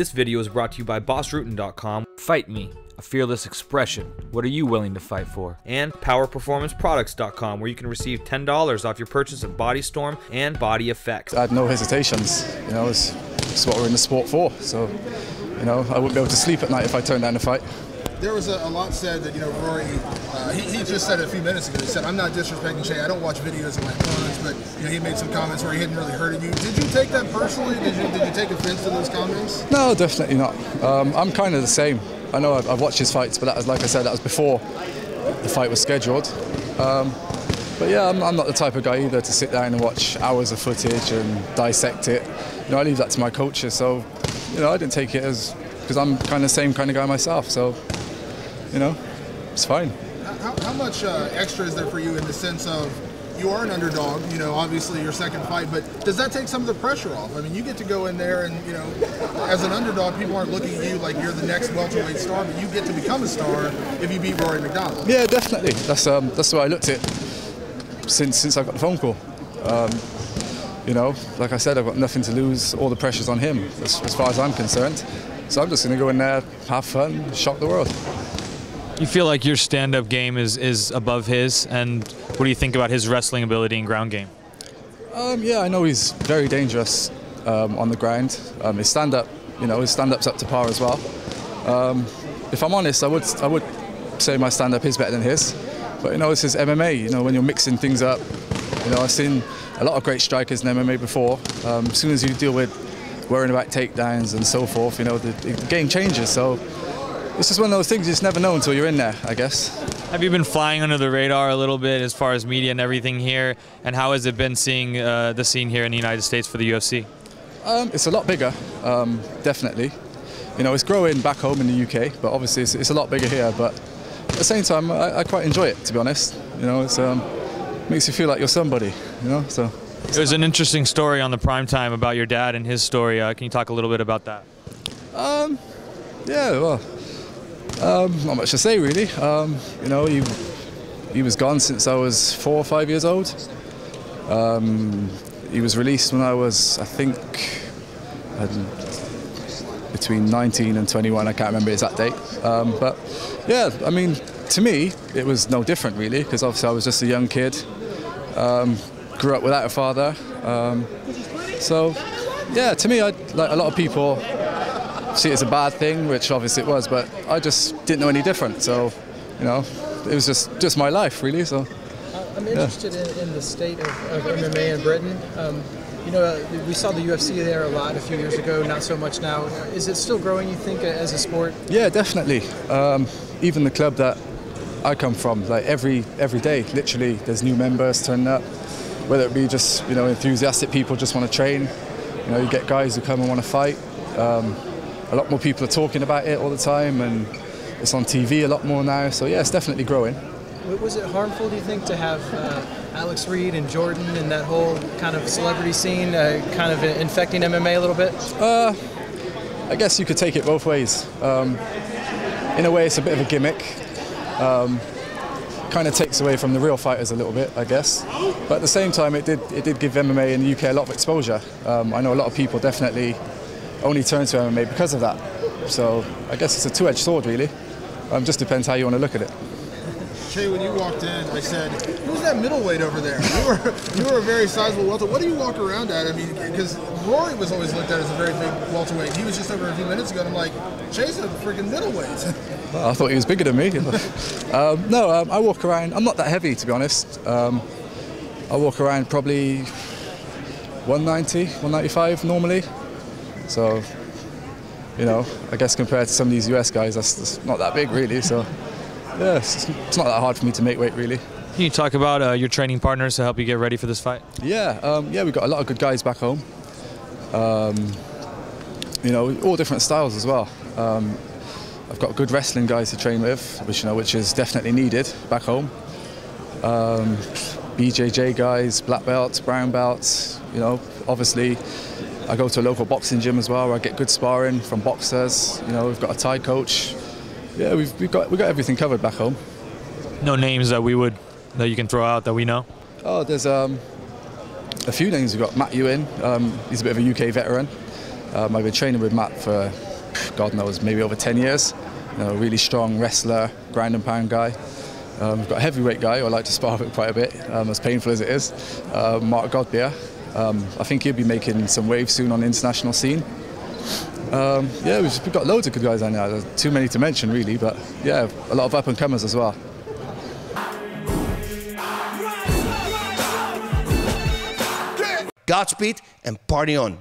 This video is brought to you by BossRootin.com. Fight me, a fearless expression. What are you willing to fight for? And PowerPerformanceProducts.com, where you can receive $10 off your purchase of Body Storm and Body Effects. I had no hesitations. You know, it's what we're in the sport for. So, you know, I wouldn't be able to sleep at night if I turned down a fight. There was a lot said that, you know, Rory, he just said it a few minutes ago. He said, I'm not disrespecting Shay. I don't watch videos of my opponents, but, you know, he made some comments where he hadn't really hurted you. Did you take that personally? Did you take offense to those comments? No, definitely not. I'm kind of the same. I know I've watched his fights, but that was, like I said, that was before the fight was scheduled. But yeah, I'm not the type of guy either to sit down and watch hours of footage and dissect it. You know, I leave that to my coaches. So, you know, I didn't take it as, because I'm kind of the same kind of guy myself. So, you know, it's fine. How much extra is there for you in the sense of you are an underdog, you know, obviously your second fight, but does that take some of the pressure off? I mean, you get to go in there and, you know, as an underdog, people aren't looking at you like you're the next welterweight star, but you get to become a star if you beat Rory McDonald. Yeah, definitely. That's the way I looked at it since I got the phone call. You know, like I said, I've got nothing to lose. All the pressure's on him, as far as I'm concerned. So I'm just going to go in there, have fun, shock the world. You feel like your stand-up game is above his, and what do you think about his wrestling ability and ground game? Yeah, I know he's very dangerous on the ground. His stand-up, you know, his stand-up's up to par as well. If I'm honest, I would say my stand-up is better than his. But you know, this is MMA. You know, when you're mixing things up, you know, I've seen a lot of great strikers in MMA before. As soon as you deal with worrying about takedowns and so forth, you know, the game changes. So it's just one of those things you just never know until you're in there, I guess. Have you been flying under the radar a little bit as far as media and everything here? And how has it been seeing the scene here in the United States for the UFC? It's a lot bigger, definitely. You know, it's growing back home in the UK, but obviously it's a lot bigger here. But at the same time, I quite enjoy it, to be honest. You know, it's makes you feel like you're somebody, you know, so. It was an interesting story on the primetime about your dad and his story. Can you talk a little bit about that? Yeah, well, not much to say really. You know, he was gone since I was 4 or 5 years old. He was released when I was, I think, between 19 and 21. I can't remember the exact date. But yeah, I mean, to me, it was no different really, because obviously I was just a young kid. Grew up without a father. So yeah, to me, like a lot of people see it as a bad thing, which obviously it was, but I just didn't know any different. So, you know, it was just my life, really. So, I'm interested in the state of MMA in Britain. You know, we saw the UFC there a lot a few years ago, not so much now. Is it still growing, you think, as a sport? Yeah, definitely. Even the club that I come from, like every day, literally, there's new members turning up. Whether it be just, you know, enthusiastic people just want to train. You know, you get guys who come and want to fight. A lot more people are talking about it all the time, and it's on TV a lot more now. So yeah, it's definitely growing. Was it harmful, do you think, to have Alex Reed and Jordan and that whole kind of celebrity scene kind of infecting MMA a little bit? I guess you could take it both ways. In a way, it's a bit of a gimmick. Kind of takes away from the real fighters a little bit, I guess. But at the same time, it did give MMA in the UK a lot of exposure. I know a lot of people definitely only turn to MMA because of that. So I guess it's a two-edged sword, really. Just depends how you want to look at it. Shay, when you walked in, I said, who's that middleweight over there? You were a very sizable welterweight. What do you walk around at? I mean, because Rory was always looked at as a very big welterweight. He was just over a few minutes ago, and I'm like, Shay's a freaking middleweight. Well, I thought he was bigger than me. No, I walk around, I'm not that heavy, to be honest. I walk around probably 190, 195 normally. So, you know, I guess compared to some of these US guys, that's not that big really. So, yeah, it's not that hard for me to make weight really. Can you talk about your training partners to help you get ready for this fight? Yeah, yeah, we've got a lot of good guys back home. You know, all different styles as well. I've got good wrestling guys to train with, which is definitely needed back home. BJJ guys, black belts, brown belts. You know, obviously, I go to a local boxing gym as well, where I get good sparring from boxers. You know, we've got a Thai coach. Yeah, we've got everything covered back home. No names that you can throw out that we know? Oh, there's a few names. We've got Matt Ewan. He's a bit of a UK veteran. I've been training with Matt for God knows, maybe over 10 years. You know, really strong wrestler, grind and pound guy. We've got a heavyweight guy who I like to spar with quite a bit, as painful as it is, Mark Godbeer. I think he'll be making some waves soon on the international scene. Yeah, we've got loads of good guys out now. There's too many to mention, really, but yeah, a lot of up-and-comers as well. Godspeed and party on.